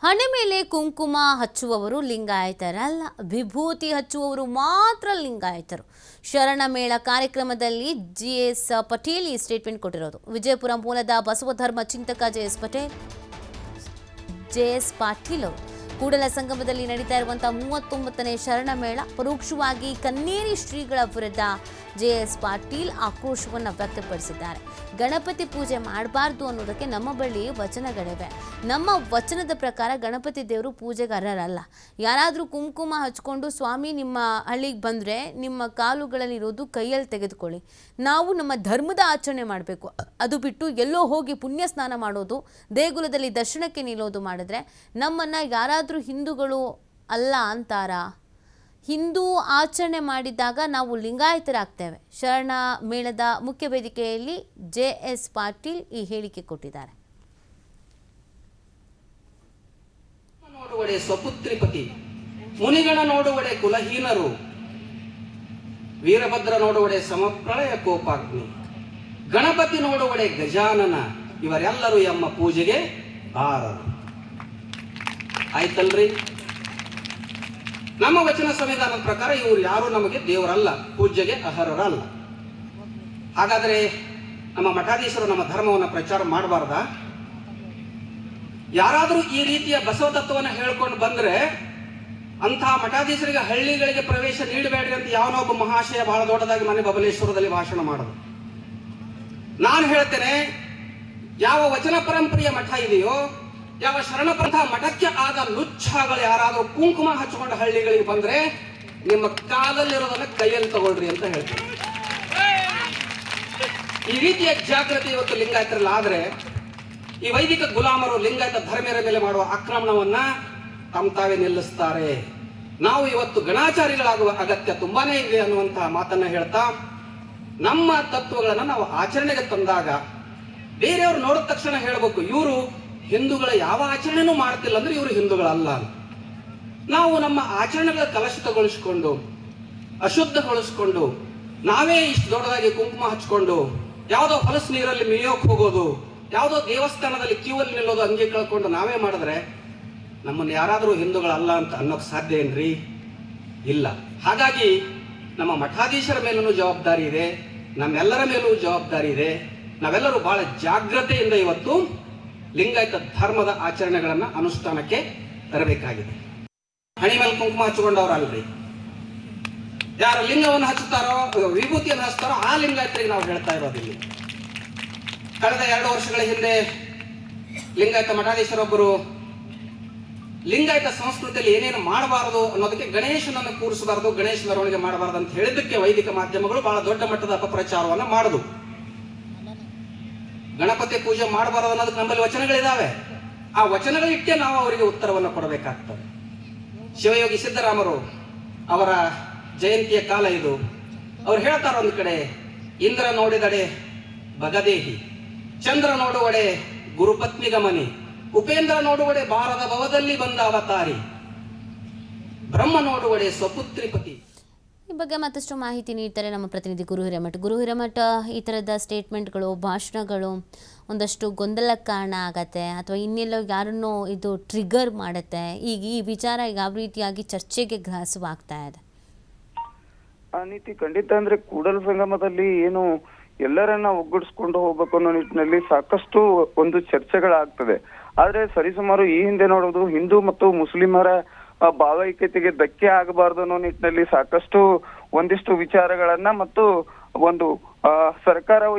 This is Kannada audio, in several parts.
ಹಣೆ ಮೇಲೆ ಕುಂಕುಮ ಹಚ್ಚುವವರು ಲಿಂಗಾಯತರಲ್ಲ, ವಿಭೂತಿ ಹಚ್ಚುವವರು ಮಾತ್ರ ಲಿಂಗಾಯತರು. ಶರಣ ಮೇಳ ಕಾರ್ಯಕ್ರಮದಲ್ಲಿ ಜೆಎಸ್ ಪಟೇಲ್ ಈ ಸ್ಟೇಟ್ಮೆಂಟ್ ಕೊಟ್ಟಿರೋದು. ವಿಜಯಪುರ ಮೂಲದ ಬಸವ ಧರ್ಮ ಚಿಂತಕ ಜೆಎಸ್ ಪಾಟೀಲ್ ಅವರು ಕೂಡಲ ಸಂಗಮದಲ್ಲಿ ನಡೀತಾ ಇರುವಂತಹ 39ನೇ ಶರಣ ಮೇಳ ಪರೋಕ್ಷವಾಗಿ ಕನ್ನೇರಿ ಶ್ರೀಗಳ ವಿರುದ್ಧ ಜೆಎಸ್ ಪಾಟೀಲ್ ಆಕ್ರೋಶವನ್ನು ವ್ಯಕ್ತಪಡಿಸಿದ್ದಾರೆ. ಗಣಪತಿ ಪೂಜೆ ಮಾಡಬಾರ್ದು ಅನ್ನೋದಕ್ಕೆ ನಮ್ಮ ಬಳಿ ವಚನಗಳಿವೆ. ನಮ್ಮ ವಚನದ ಪ್ರಕಾರ ಗಣಪತಿ ದೇವರು ಪೂಜೆಗಾರರಲ್ಲ. ಯಾರಾದರೂ ಕುಂಕುಮ ಹಚ್ಕೊಂಡು ಸ್ವಾಮಿ ನಿಮ್ಮ ಹಳ್ಳಿಗೆ ಬಂದರೆ ನಿಮ್ಮ ಕಾಲುಗಳಲ್ಲಿರೋದು ಕೈಯಲ್ಲಿ ತೆಗೆದುಕೊಳ್ಳಿ. ನಾವು ನಮ್ಮ ಧರ್ಮದ ಆಚರಣೆ ಮಾಡಬೇಕು. ಅದು ಬಿಟ್ಟು ಎಲ್ಲೋ ಹೋಗಿ ಪುಣ್ಯ ಸ್ನಾನ ಮಾಡೋದು, ದೇಗುಲದಲ್ಲಿ ದರ್ಶನಕ್ಕೆ ನಿಲ್ಲೋದು ಮಾಡಿದ್ರೆ ನಮ್ಮನ್ನು ಯಾರಾದರೂ ಹಿಂದೂಗಳು ಅಲ್ಲ ಅಂತಾರ? ಹಿಂದೂ ಆಚರಣೆ ಮಾಡಿದಾಗ ನಾವು ಲಿಂಗಾಯತರಾಗ್ತೇವೆ. ಶರಣ ಮೇಳದ ಮುಖ್ಯ ವೇದಿಕೆಯಲ್ಲಿ ಜೆಎಸ್ ಪಾಟೀಲ್ ಈ ಹೇಳಿಕೆ ಕೊಟ್ಟಿದ್ದಾರೆ. ನೋಡುವಡೆ ಸ್ವಪುತ್ರಿಪತಿ, ಮುನಿಗಣ ನೋಡುವಡೆ ಕುಲಹೀನರು, ವೀರಭದ್ರ ನೋಡುವಡೆ ಸಮಪ್ರಳಯ ಕೋಪಾಗ್ನಿ, ಗಣಪತಿ ನೋಡುವಡೆ ಗಜಾನನ, ಇವರೆಲ್ಲರೂ ಎಮ್ಮ ಪೂಜೆಗೆ ಬಾರರು. ಆಯ್ತಲ್ರಿ? ನಮ್ಮ ವಚನ ಸಂವಿಧಾನದ ಪ್ರಕಾರ ಇವರು ಯಾರು ನಮಗೆ ದೇವರಲ್ಲ, ಪೂಜೆಗೆ ಅರ್ಹರಲ್ಲ. ಹಾಗಾದರೆ ನಮ್ಮ ಮಠಾಧೀಶರು ನಮ್ಮ ಧರ್ಮವನ್ನು ಪ್ರಚಾರ ಮಾಡಬಾರ್ದ? ಯಾರಾದರೂ ಈ ರೀತಿಯ ಬಸವ ತತ್ವವನ್ನು ಹೇಳ್ಕೊಂಡು ಬಂದ್ರೆ ಅಂತಹ ಮಠಾಧೀಶರಿಗೆ ಹಳ್ಳಿಗಳಿಗೆ ಪ್ರವೇಶ ನೀಡಬೇಡ್ರಿ ಅಂತ ಯಾವನೋ ಒಬ್ಬ ಮಹಾಶಯ ಬಹಳ ದೊಡ್ಡದಾಗಿ ಮನೆ ಬಬಲೇಶ್ವರದಲ್ಲಿ ಭಾಷಣ ಮಾಡೋದು. ನಾನು ಹೇಳ್ತೇನೆ, ಯಾವ ವಚನ ಪರಂಪರೆಯ ಮಠ ಇದೆಯೋ, ಯಾವ ಶರಣ ಪಂಥ ಮಠಕ್ಕೆ ಆದ ಲುಚ್ಛಗಳು ಯಾರಾದರೂ ಕುಂಕುಮ ಹಚ್ಚಿಕೊಂಡು ಹಳ್ಳಿಗಳಿಗೆ ಬಂದ್ರೆ ನಿಮ್ಮ ಕಾಲಲ್ಲಿರೋದನ್ನ ಕೈಯಲ್ಲಿ ತಗೊಳ್ರಿ ಅಂತ ಹೇಳ್ತೀನಿ. ಈ ರೀತಿಯ ಜಾಗೃತಿ ಇವತ್ತು ಲಿಂಗಾಯತರಲ್ಲಿ ಆದ್ರೆ ಈ ವೈದಿಕ ಗುಲಾಮರು ಲಿಂಗಾಯತ ಧರ್ಮೀಯರ ಮೇಲೆ ಮಾಡುವ ಆಕ್ರಮಣವನ್ನ ತಮ್ಮ ತಾವೇ ನಿಲ್ಲಿಸ್ತಾರೆ. ನಾವು ಇವತ್ತು ಗಣಾಚಾರಿಗಳಾಗುವ ಅಗತ್ಯ ತುಂಬಾನೇ ಇದೆ ಅನ್ನುವಂತಹ ಮಾತನ್ನ ಹೇಳ್ತಾ, ನಮ್ಮ ತತ್ವಗಳನ್ನ ನಾವು ಆಚರಣೆಗೆ ತಂದಾಗ ಬೇರೆಯವರು ನೋಡಿದ ತಕ್ಷಣ ಹೇಳ್ಬೇಕು, ಇವರು ಹಿಂದೂಗಳ ಯಾವ ಆಚರಣೆನೂ ಮಾಡ್ತಿಲ್ಲ ಅಂದ್ರೆ ಇವರು ಹಿಂದೂಗಳಲ್ಲ. ನಾವು ನಮ್ಮ ಆಚರಣೆಗಳ ಕಲುಷಿತಗೊಳಿಸಿಕೊಂಡು ಅಶುದ್ಧಗೊಳಿಸ್ಕೊಂಡು ನಾವೇ ಇಷ್ಟು ದೊಡ್ಡದಾಗಿ ಕುಂಕುಮ ಹಚ್ಕೊಂಡು ಯಾವುದೋ ಹೊಲಸು ನೀರಲ್ಲಿ ಮೇಯೋಕ್ ಹೋಗೋದು, ಯಾವುದೋ ದೇವಸ್ಥಾನದಲ್ಲಿ ಕ್ಯೂವಲ್ಲಿ ನಿಲ್ಲೋದು ಅಂಗಿ ಕಳ್ಕೊಂಡು ನಾವೇ ಮಾಡಿದ್ರೆ ನಮ್ಮನ್ನು ಯಾರಾದರೂ ಹಿಂದೂಗಳಲ್ಲ ಅಂತ ಅನ್ನೋಕೆ ಸಾಧ್ಯ ಏನ್ರಿ? ಇಲ್ಲ. ಹಾಗಾಗಿ ನಮ್ಮ ಮಠಾಧೀಶರ ಮೇಲೂ ಜವಾಬ್ದಾರಿ ಇದೆ, ನಮ್ಮೆಲ್ಲರ ಮೇಲೂ ಜವಾಬ್ದಾರಿ ಇದೆ. ನಾವೆಲ್ಲರೂ ಬಹಳ ಜಾಗ್ರತೆಯಿಂದ ಇವತ್ತು ಲಿಂಗಾಯತ ಧರ್ಮದ ಆಚರಣೆಗಳನ್ನ ಅನುಷ್ಠಾನಕ್ಕೆ ತರಬೇಕಾಗಿದೆ. ಹಣಿ ಮೇಲೆ ಕುಂಕುಮ ಹಚ್ಚಿಕೊಂಡವ್ರಲ್ರಿ, ಯಾರು ಲಿಂಗವನ್ನು ಹಚ್ಚುತ್ತಾರೋ, ವಿಭೂತಿಯನ್ನು ಹಚ್ತಾರೋ ಆ ಲಿಂಗಾಯತರಿಗೆ ನಾವು ಹೇಳ್ತಾ ಇರೋದಿಲ್ಲ. ಕಳೆದ 2 ವರ್ಷಗಳ ಹಿಂದೆ ಲಿಂಗಾಯತ ಮಠಾಧೀಶರೊಬ್ಬರು ಲಿಂಗಾಯತ ಸಂಸ್ಕೃತಿಯಲ್ಲಿ ಏನೇನು ಮಾಡಬಾರದು ಅನ್ನೋದಕ್ಕೆ ಗಣೇಶನನ್ನು ಕೂರಿಸಬಾರದು, ಗಣೇಶ ಮೆರವಣಿಗೆ ಮಾಡಬಾರದು ಅಂತ ಹೇಳಿದ್ದಕ್ಕೆ ವೈದಿಕ ಮಾಧ್ಯಮಗಳು ಬಹಳ ದೊಡ್ಡ ಮಟ್ಟದ ಅಪಪ್ರಚಾರವನ್ನು ಮಾಡುದು. ಗಣಪತಿ ಪೂಜೆ ಮಾಡಬಾರದು ಅನ್ನೋದಕ್ಕೆ ನಮ್ಮಲ್ಲಿ ವಚನಗಳಿದಾವೆ. ಆ ವಚನಗಳಿಟ್ಟೆ ನಾವು ಅವರಿಗೆ ಉತ್ತರವನ್ನು ಕೊಡಬೇಕಾಗ್ತದೆ. ಶಿವಯೋಗಿ ಸಿದ್ದರಾಮರು ಅವರ ಜಯಂತಿಯ ಕಾಲ ಇದು. ಅವ್ರು ಹೇಳ್ತಾರ, ಒಂದು ಕಡೆ ಇಂದ್ರ ನೋಡಿದಡೆ ಭಗದೇಹಿ, ಚಂದ್ರ ನೋಡುವಡೆ ಗುರುಪತ್ನಿ ಗಮನಿ, ಉಪೇಂದ್ರ ನೋಡುವಡೆ ಬಾರದ ಭವದಲ್ಲಿ ಬಂದ ಅವತಾರಿ, ಬ್ರಹ್ಮ ನೋಡುವಡೆ ಸ್ವಪುತ್ರಿಪತಿ. ಈ ಬಗ್ಗೆ ಮತ್ತಷ್ಟು ಮಾಹಿತಿ ನೀಡ್ತಾರೆ ನಮ್ಮ ಪ್ರತಿನಿಧಿ ಗುರು ಹಿರೇಮಠ. ಗುರು ಹಿರೇಮಠ, ಈ ಥರದ ಸ್ಟೇಟ್ಮೆಂಟ್ಗಳು, ಭಾಷಣಗಳು ಒಂದಷ್ಟು ಗೊಂದಲಕ್ಕೆ ಕಾರಣ ಆಗತ್ತೆ ಅಥವಾ ಇನ್ನೆಲ್ಲೋ ಯಾರನ್ನೋ ಇದು ಟ್ರಿಗರ್ ಮಾಡುತ್ತೆ. ಈಗ ಈ ವಿಚಾರ ಯಾವ ರೀತಿಯಾಗಿ ಚರ್ಚೆಗೆ ಗ್ರಾಸವಾಗ್ತಾ ಇದೆ? ಆ ನೀತಿ ಖಂಡಿತ. ಅಂದ್ರೆ ಕೂಡಲ ಸಂಗಮದಲ್ಲಿ ಏನು ಎಲ್ಲರನ್ನ ಒಗ್ಗೂಡಿಸ್ಕೊಂಡು ಹೋಗ್ಬೇಕು ಅನ್ನೋ ನಿಟ್ಟಿನಲ್ಲಿ ಸಾಕಷ್ಟು ಒಂದು ಚರ್ಚೆಗಳಾಗ್ತದೆ. ಆದ್ರೆ ಸರಿಸುಮಾರು ಈ ಹಿಂದೆ ನೋಡೋದು ಹಿಂದೂ ಮತ್ತು ಮುಸ್ಲಿಮರ ಭಾವೈಕ್ಯತೆಗೆ ಧಕ್ಕೆ ಆಗಬಾರ್ದು ಅನ್ನೋ ನಿಟ್ಟಿನಲ್ಲಿ ಸಾಕಷ್ಟು ಒಂದಿಷ್ಟು ವಿಚಾರಗಳನ್ನ ಮತ್ತು ಒಂದು ಸರ್ಕಾರವು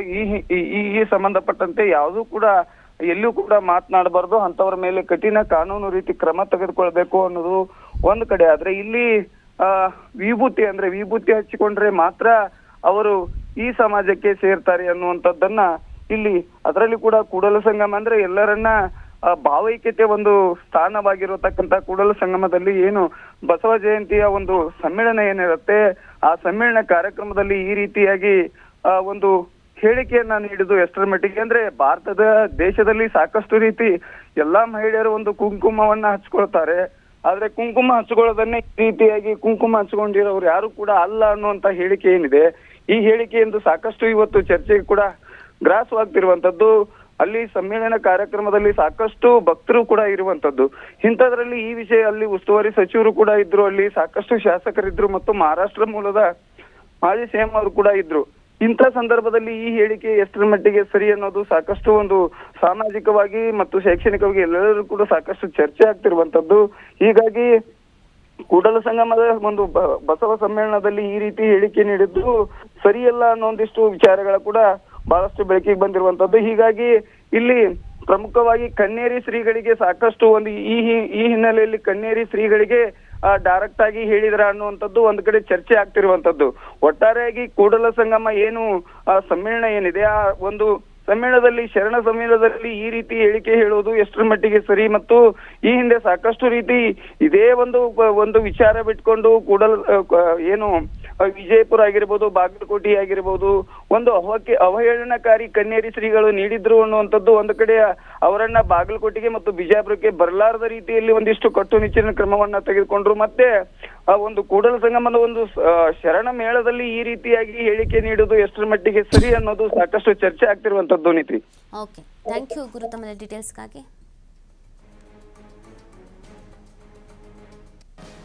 ಈ ಸಂಬಂಧಪಟ್ಟಂತೆ ಯಾವುದೂ ಕೂಡ ಎಲ್ಲೂ ಕೂಡ ಮಾತನಾಡಬಾರ್ದು, ಅಂತವರ ಮೇಲೆ ಕಠಿಣ ಕಾನೂನು ರೀತಿ ಕ್ರಮ ತೆಗೆದುಕೊಳ್ಬೇಕು ಅನ್ನೋದು ಒಂದ್ ಕಡೆ. ಆದ್ರೆ ಇಲ್ಲಿ ವಿಭೂತಿ ಹಚ್ಚಿಕೊಂಡ್ರೆ ಮಾತ್ರ ಅವರು ಈ ಸಮಾಜಕ್ಕೆ ಸೇರ್ತಾರೆ ಅನ್ನುವಂಥದ್ದನ್ನ ಇಲ್ಲಿ, ಅದರಲ್ಲಿ ಕೂಡ ಕೂಡಲ ಸಂಗಮ ಅಂದ್ರೆ ಎಲ್ಲರನ್ನ ಭಾವೈಕ್ಯತೆ ಒಂದು ಸ್ಥಾನವಾಗಿರತಕ್ಕಂತ ಕೂಡಲ ಸಂಗಮದಲ್ಲಿ ಏನು ಬಸವ ಜಯಂತಿಯ ಒಂದು ಸಮ್ಮೇಳನ ಏನಿರುತ್ತೆ, ಆ ಸಮ್ಮೇಳನ ಕಾರ್ಯಕ್ರಮದಲ್ಲಿ ಈ ರೀತಿಯಾಗಿ ಒಂದು ಹೇಳಿಕೆಯನ್ನ ನೀಡಿದ್ದು ಎಷ್ಟರ ಮಟ್ಟಿಗೆ ಅಂದ್ರೆ, ಭಾರತದ ದೇಶದಲ್ಲಿ ಸಾಕಷ್ಟು ರೀತಿ ಎಲ್ಲಾ ಮಹಿಳೆಯರು ಒಂದು ಕುಂಕುಮವನ್ನ ಹಚ್ಕೊಳ್ತಾರೆ. ಆದ್ರೆ ಕುಂಕುಮ ಹಚ್ಕೊಳ್ಳೋದನ್ನೇ ಈ ರೀತಿಯಾಗಿ ಕುಂಕುಮ ಹಚ್ಕೊಂಡಿರೋರು ಯಾರು ಕೂಡ ಅಲ್ಲ ಅನ್ನುವಂತ ಹೇಳಿಕೆ ಏನಿದೆ, ಈ ಹೇಳಿಕೆಯಿಂದ ಸಾಕಷ್ಟು ಇವತ್ತು ಚರ್ಚೆಗೆ ಕೂಡ ಗ್ರಾಸವಾಗ್ತಿರುವಂತದ್ದು. ಅಲ್ಲಿ ಸಮ್ಮೇಳನ ಕಾರ್ಯಕ್ರಮದಲ್ಲಿ ಸಾಕಷ್ಟು ಭಕ್ತರು ಕೂಡ ಇರುವಂತದ್ದು. ಇಂಥದ್ರಲ್ಲಿ ಈ ವಿಷಯ ಅಲ್ಲಿ ಉಸ್ತುವಾರಿ ಸಚಿವರು ಕೂಡ ಇದ್ರು, ಅಲ್ಲಿ ಸಾಕಷ್ಟು ಶಾಸಕರಿದ್ರು ಮತ್ತು ಮಹಾರಾಷ್ಟ್ರ ಮೂಲದ ಮಾಜಿ ಸಿಎಂ ಅವರು ಕೂಡ ಇದ್ರು. ಇಂಥ ಸಂದರ್ಭದಲ್ಲಿ ಈ ಹೇಳಿಕೆ ಎಷ್ಟರ ಮಟ್ಟಿಗೆ ಸರಿ ಅನ್ನೋದು ಸಾಕಷ್ಟು ಒಂದು ಸಾಮಾಜಿಕವಾಗಿ ಮತ್ತು ಶೈಕ್ಷಣಿಕವಾಗಿ ಎಲ್ಲರೂ ಕೂಡ ಸಾಕಷ್ಟು ಚರ್ಚೆ ಆಗ್ತಿರುವಂತದ್ದು. ಹೀಗಾಗಿ ಕೂಡಲ ಸಂಗಮದ ಒಂದು ಬಸವ ಸಮ್ಮೇಳನದಲ್ಲಿ ಈ ರೀತಿ ಹೇಳಿಕೆ ನೀಡಿದ್ದು ಸರಿಯಲ್ಲ ಅನ್ನೋ ಒಂದಿಷ್ಟು ವಿಚಾರಗಳ ಕೂಡ ಬಹಳಷ್ಟು ಬೆಳಕಿಗೆ ಬಂದಿರುವಂತದ್ದು. ಹೀಗಾಗಿ ಇಲ್ಲಿ ಪ್ರಮುಖವಾಗಿ ಕನ್ನೇರಿ ಶ್ರೀಗಳಿಗೆ ಸಾಕಷ್ಟು ಒಂದು ಈ ಹಿನ್ನೆಲೆಯಲ್ಲಿ ಕನ್ನೇರಿ ಶ್ರೀಗಳಿಗೆ ಡೈರೆಕ್ಟ್ ಆಗಿ ಹೇಳಿದ್ರ ಅನ್ನುವಂಥದ್ದು ಒಂದು ಕಡೆ ಚರ್ಚೆ ಆಗ್ತಿರುವಂತದ್ದು. ಒಟ್ಟಾರೆಯಾಗಿ ಕೂಡಲ ಸಂಗಮ ಏನು ಸಮ್ಮೇಳನ ಏನಿದೆ, ಆ ಒಂದು ಸಮ್ಮೇಳನದಲ್ಲಿ ಶರಣ ಸಮ್ಮೇಳನದಲ್ಲಿ ಈ ರೀತಿ ಹೇಳಿಕೆ ಹೇಳುವುದು ಎಷ್ಟರ ಮಟ್ಟಿಗೆ ಸರಿ, ಮತ್ತು ಈ ಹಿಂದೆ ಸಾಕಷ್ಟು ರೀತಿ ಇದೇ ಒಂದು ವಿಚಾರ ಬಿಟ್ಕೊಂಡು ಕೂಡಲ ಏನು ವಿಜಯಪುರ ಆಗಿರ್ಬೋದು, ಬಾಗಲಕೋಟೆ ಆಗಿರ್ಬೋದು, ಒಂದು ಅವಹೇಳನಕಾರಿ ಕನ್ನೇರಿ ಶ್ರೀಗಳು ನೀಡಿದ್ರು ಅನ್ನುವಂಥದ್ದು ಒಂದು ಕಡೆ ಅವರನ್ನ ಬಾಗಲಕೋಟೆಗೆ ಮತ್ತು ಬಿಜಾಪುರಕ್ಕೆ ಬರಲಾರದ ರೀತಿಯಲ್ಲಿ ಒಂದಿಷ್ಟು ಕಟ್ಟುನಿಟ್ಟಿನ ಕ್ರಮವನ್ನ ತೆಗೆದುಕೊಂಡ್ರು. ಮತ್ತೆ ಒಂದು ಕೂಡಲ ಸಂಗಮದ ಒಂದು ಶರಣ ಮೇಳದಲ್ಲಿ ಈ ರೀತಿಯಾಗಿ ಹೇಳಿಕೆ ನೀಡುವುದು ಎಷ್ಟರ ಮಟ್ಟಿಗೆ ಸರಿ ಅನ್ನೋದು ಸಾಕಷ್ಟು ಚರ್ಚೆ ಆಗ್ತಿರುವಂತದ್ದು. ನೀತಿ. ಓಕೆ, ಥ್ಯಾಂಕ್ ಯು ಗುರು, ತಮ್ಮ ಡೀಟೇಲ್ಸ್ಗಾಗಿ.